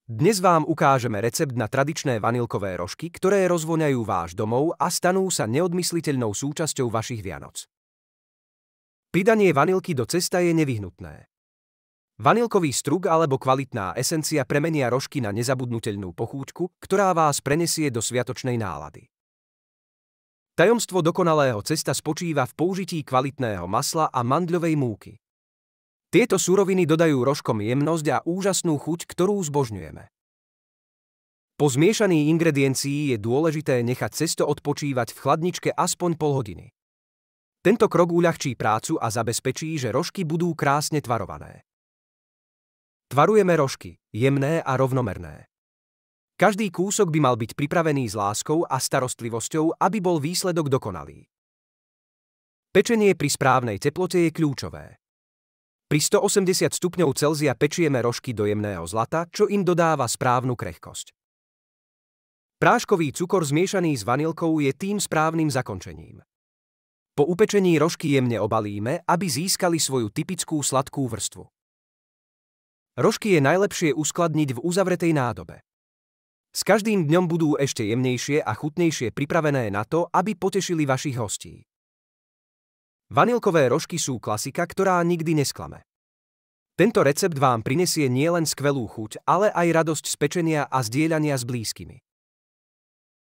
Dnes vám ukážeme recept na tradičné vanilkové rožky, ktoré rozvoňajú váš domov a stanú sa neodmysliteľnou súčasťou vašich Vianoc. Pridanie vanilky do cesta je nevyhnutné. Vanilkový struk alebo kvalitná esencia premenia rožky na nezabudnuteľnú pochúťku, ktorá vás prenesie do sviatočnej nálady. Tajomstvo dokonalého cesta spočíva v použití kvalitného masla a mandľovej múky. Tieto suroviny dodajú rožkom jemnosť a úžasnú chuť, ktorú zbožňujeme. Po zmiešaní ingrediencií je dôležité nechať cesto odpočívať v chladničke aspoň pol hodiny. Tento krok uľahčí prácu a zabezpečí, že rožky budú krásne tvarované. Tvarujeme rožky, jemné a rovnomerné. Každý kúsok by mal byť pripravený s láskou a starostlivosťou, aby bol výsledok dokonalý. Pečenie pri správnej teplote je kľúčové. Pri 180 stupňov Celzia pečieme rožky do jemného zlata, čo im dodáva správnu krehkosť. Práškový cukor zmiešaný s vanilkou je tým správnym zakončením. Po upečení rožky jemne obalíme, aby získali svoju typickú sladkú vrstvu. Rožky je najlepšie uskladniť v uzavretej nádobe. S každým dňom budú ešte jemnejšie a chutnejšie pripravené na to, aby potešili vašich hostí. Vanilkové rožky sú klasika, ktorá nikdy nesklame. Tento recept vám prinesie nielen skvelú chuť, ale aj radosť z pečenia a zdieľania s blízkymi.